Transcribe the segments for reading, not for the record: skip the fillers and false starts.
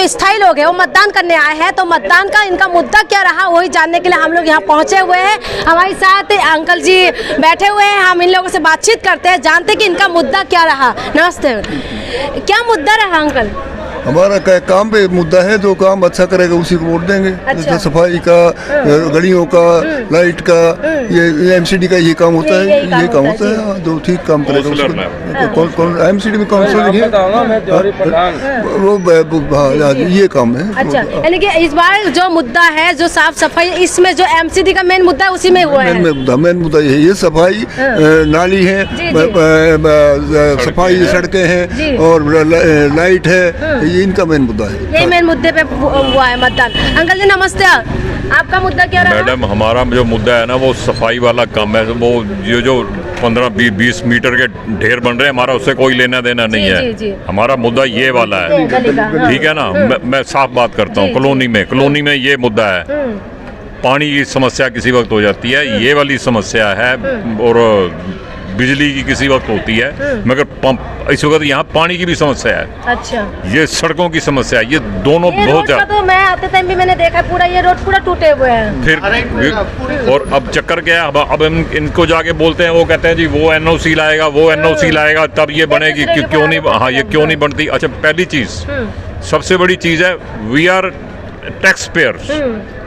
जो स्थायी लोग हैं वो मतदान करने आए हैं, तो मतदान का इनका मुद्दा क्या रहा वही जानने के लिए हम लोग यहाँ पहुँचे हुए हैं। हमारे साथ अंकल जी बैठे हुए हैं, हम इन लोगों से बातचीत करते हैं, जानते कि इनका मुद्दा क्या रहा। नमस्ते, क्या मुद्दा रहा अंकल? हमारा काम पे मुद्दा है, जो काम अच्छा करेगा उसी को वोट देंगे। अच्छा। सफाई का, गलियों का, लाइट का, ये एमसीडी का ये काम होता है, ये काम होता है जो ठीक काम करेगा उसको। एमसीडी में काउंसलर है वो, ये काम है। अच्छा, यानी कि इस बार जो मुद्दा है जो साफ सफाई, इसमें जो एमसीडी का मेन मुद्दा है उसी में हुआ है। मेन मुद्दा ये सफाई, नाली है, सफाई सड़कें हैं और लाइट है, ये इनका मेन मुद्दा है। ये मेन मुद्दे पे हुआ है मतदान। अंकल जी नमस्ते, आपका मुद्दा क्या रहा? मैडम, हमारा जो मुद्दा है ना वो सफाई वाला काम है। वो जो 15-20 मीटर के ढेर बन रहे हैं, हमारा उससे कोई लेना देना नहीं है। हमारा मुद्दा ये वाला है, ठीक है ना। मैं साफ बात करता हूँ। कॉलोनी में ये मुद्दा है। पानी की समस्या किसी वक्त हो जाती है, ये वाली समस्या है, और बिजली की किसी वक्त होती है, मगर पंप इस वक्त यहाँ पानी की भी समस्या है। अच्छा, ये सड़कों की समस्या है, ये दोनों बहुत ज्यादा। तो मैं आते टाइम भी मैंने देखा पूरा ये रोड पूरा टूटे हुए हैं। फिर और अब चक्कर क्या है, अब हम इनको जाके बोलते हैं, वो कहते हैं जी वो एनओसी लाएगा, वो एनओसी लाएगा तब ये बनेगी। क्यों नहीं? हाँ, ये क्यों नहीं बनती? अच्छा, पहली चीज, सबसे बड़ी चीज है, वी आर टैक्स पेयर्स।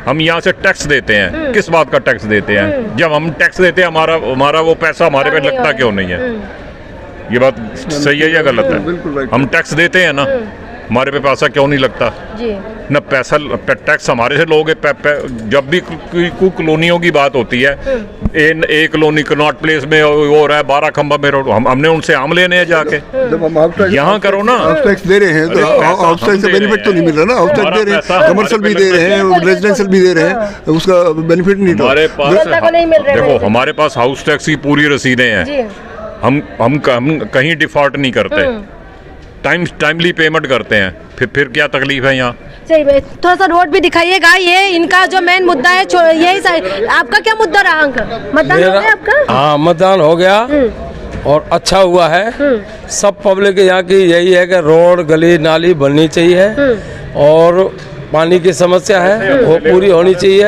हम यहाँ से टैक्स देते हैं। किस बात का टैक्स देते हैं? जब हम टैक्स देते हैं, हमारा वो पैसा हमारे पे लगता क्यों नहीं है? ये बात सही है या गलत है? हम टैक्स देते हैं ना, हमारे पे पैसा क्यों नहीं लगता? न पैसा टैक्स हमारे से लोगे। जब भी कोई कॉलोनियों की बात होती है, एक कॉलोनी कनॉट प्लेस में हो रहा है 12 खंबा में रोड, हमने उनसे आम लेने हैं जाके। यहाँ करो ना, हाउस टैक्स दे रहे हैं तो हाउस टैक्स से बेनिफिट तो नहीं मिल रहा ना। हाउस टैक्स दे रहे हैं, कमर्शियल भी दे रहे हैं, रेजिडेंशियल भी दे रहे हैं, उसका बेनिफिट नहीं हमारे पास। देखो, हमारे पास हाउस टैक्स की पूरी रसीदें हैं। हम कहीं डिफॉल्ट नहीं करते, टाइमली पेमेंट करते हैं। फिर क्या तकलीफ है यहाँ? सही में थोड़ा सा रोड भी दिखाइएगा। ये इनका जो मेन मुद्दा है, यही साइड। आपका क्या मुद्दा रहा अंकल? मतदान हो गया आपका? हाँ, मतदान हो गया और अच्छा हुआ है। सब पब्लिक यहाँ की यही है कि रोड, गली, नाली बननी चाहिए और पानी की समस्या है वो पूरी होनी चाहिए।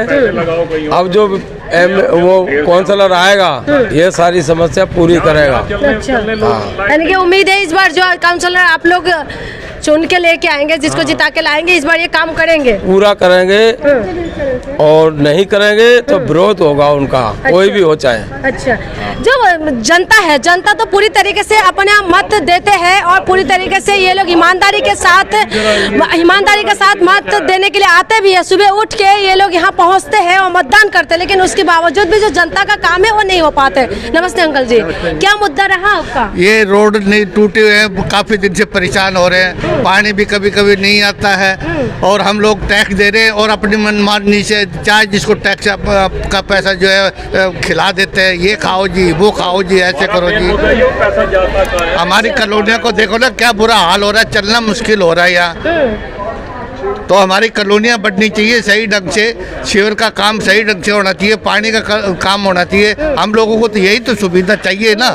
अब जो वो काउंसलर आएगा ये सारी समस्या पूरी करेगा। अच्छा, यानी कि उम्मीद है इस बार जो काउंसलर आप लोग चुन के लेके आएंगे, जिसको जिता के लाएंगे, इस बार ये काम करेंगे, पूरा करेंगे। और नहीं करेंगे तो विरोध होगा उनका। अच्छा, कोई भी हो चाहे। अच्छा, जो जनता है, जनता तो पूरी तरीके से अपने मत देते हैं और पूरी तरीके से ये लोग ईमानदारी के साथ मत देने के लिए आते भी है। सुबह उठ के ये लोग यहाँ पहुँचते हैं और मतदान करते हैं, लेकिन उसके बावजूद भी जो जनता का काम है वो नहीं हो पाते। नमस्ते अंकल जी, क्या मुद्दा रहा आपका? ये रोड नहीं टूटे हुए हैं, काफी दिन से परेशान हो रहे हैं। पानी भी कभी कभी नहीं आता है और हम लोग टैक्स दे रहे हैं और अपनी मनमानी से चाहे जिसको टैक्स का पैसा जो है खिला देते हैं। ये खाओ जी, वो खाओ जी, ऐसे करो जी। हमारी कॉलोनियों को देखो ना, क्या बुरा हाल हो रहा है, चलना मुश्किल हो रहा है यहाँ। तो हमारी कॉलोनियाँ बढ़नी चाहिए सही ढंग से, सीवर का काम सही ढंग से होना चाहिए, पानी का काम होना चाहिए। हम लोगों को तो यही तो सुविधा चाहिए ना,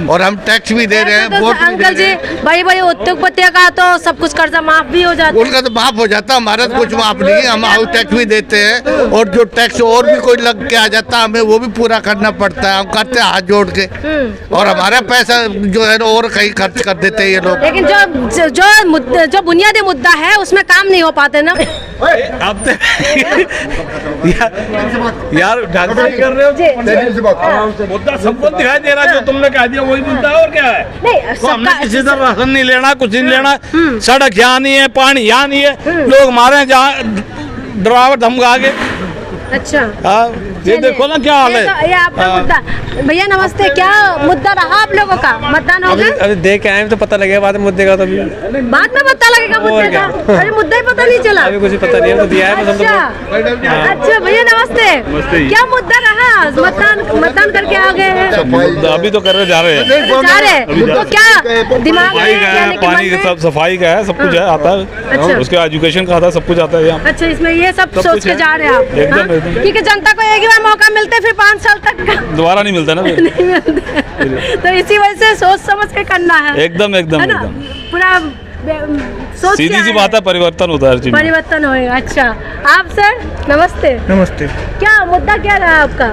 और हम टैक्स भी दे रहे हैं, वोट भी दे रहे हैं। बड़ी उद्योगपतियों का तो सब कुछ कर्जा माफ भी हो जाता है। उनका तो माफ हो जाता है, हमारा तो कुछ माफ नहीं है। हम हाउस टैक्स भी देते हैं और जो टैक्स और भी कोई लग के आ जाता है हमें वो भी पूरा करना पड़ता है। हम करते हैं हाथ जोड़ के, और हमारा पैसा जो है और कहीं खर्च कर देते हैं ये लोग। लेकिन जो बुनियादी मुद्दा है उसमें काम नहीं हो पाते ना। अब यार ढंग से कर रहे हो। मुद्दा सबको दिखाई दे रहा है, जो तुमने कह दिया वही मुद्दा है, और क्या है? नहीं, तो हमने किसी से राशन नहीं लेना, कुछ नहीं लेना। सड़क यहाँ नहीं है, पानी यहाँ नहीं है, लोग हमारे जहाँ ड्राइवर धमका के। अच्छा, ये देखो ना क्या हाल है। ये आपका मुद्दा। भैया नमस्ते, क्या मुद्दा रहा आप लोगों का? मतदान हो गया? अरे देख के आए तो पता लगेगा बाद में मुद्दे का। तभी बाद में पता लगेगा मुद्दे का। अरे मुद्दा ही पता नहीं चला, अभी कुछ पता नहीं है, तो दिया है बस हम लोग। अच्छा भैया नमस्ते, क्या मुद्दा रहा? मतदान करके आ गए हैं, अभी तो कर जा रहे हैं। तो क्या दिमाग में पानी का, सब सफाई का है, सब कुछ है, आता है। उसके एजुकेशन का आता है, सब कुछ आता है यहाँ। अच्छा, इसमें ये सब सोच के जा रहे हैं आप? एकदम। क्योंकि जनता को एक ही बार मौका मिलता है, फिर 5 साल तक दोबारा नहीं मिलता ना। नहीं मिलता, तो इसी वजह से सोच समझ के करना है। एकदम पूरा सोच सीधी के सी आए बात है, हैं। परिवर्तन होता है हर चीज में। परिवर्तन होएगा। अच्छा, आप सर नमस्ते। नमस्ते। क्या मुद्दा क्या रहा आपका?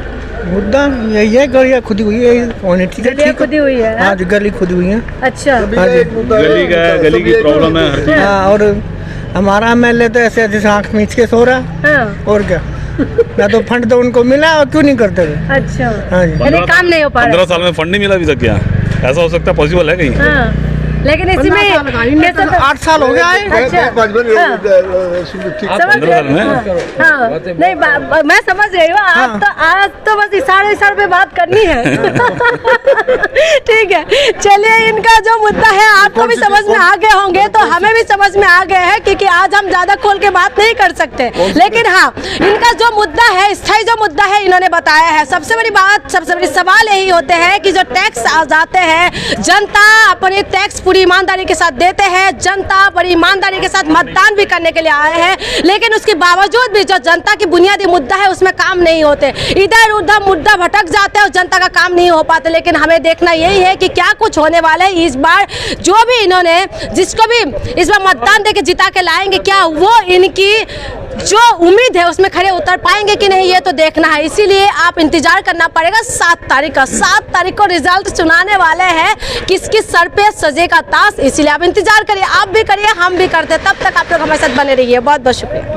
मुद्दा यही है, गलियाँ खुदी हुई है, होनी ठीक है, गलियाँ ठीक है। खुदी हुई है, हाँ जी, गली खुदी हुई है। अच्छा, हाँ जी। गली की प्रॉब्लम है हर चीज। हाँ, और हमारा MLA तो ऐसे ऐसे आँख मीच के सो रहा, हाँ, और क्या। ना तो फंड तो उनको मिला, और क्यों नहीं करते वे? अच्छा, हाँ जी। यानी काम नहीं हो पा 15 रहा। साल में फंड नहीं मिला अभी तक, क्या ऐसा हो सकता है? पॉसिबल है कहीं? हाँ, लेकिन इसी में कैसे तो- 8 साल हो गया है। अच्छा, हाँ। समझ 15 साल गए? में? हाँ, नहीं मैं समझ रही हूँ। आज तो बस इशारे पे बात करनी है। ठीक है, चलिए, इनका जो मुद्दा है आपको भी समझ में आ गए होंगे, तो हमें भी समझ में आ गए हैं, क्योंकि आज हम ज्यादा खोल के बात नहीं कर सकते। लेकिन हाँ, इनका जो मुद्दा है, स्थायी जो मुद्दा है, इन्होंने बताया है। सबसे बड़ी बात, सबसे बड़ी सवाल यही होते हैं कि जो टैक्स आ जाते हैं, जनता अपने टैक्स पूरी ईमानदारी के साथ देते हैं, जनता बड़ी ईमानदारी के साथ मतदान भी करने के लिए आए हैं, लेकिन उसके बावजूद भी जो जनता की बुनियादी मुद्दा है उसमें काम नहीं होते, इधर उधर मुद्दा भटक जाते हैं और जनता का काम नहीं हो पाता। लेकिन हमें देखना यही है कि क्या कुछ होने वाला है इस बार। जो भी इन्होंने, जिसको भी इस बार मतदान देके जिता के लाएंगे, क्या वो इनकी जो उम्मीद है उसमें खड़े उतर पाएंगे कि नहीं, ये तो देखना है। इसीलिए आप इंतजार करना पड़ेगा 7 तारीख का। 7 तारीख को रिजल्ट सुनाने वाले हैं, किसकी सर पे सजेगा ताश। इसीलिए आप इंतजार करिए, आप भी करिए, हम भी करते। तब तक आप लोग हमारे साथ बने रहिए। बहुत बहुत शुक्रिया।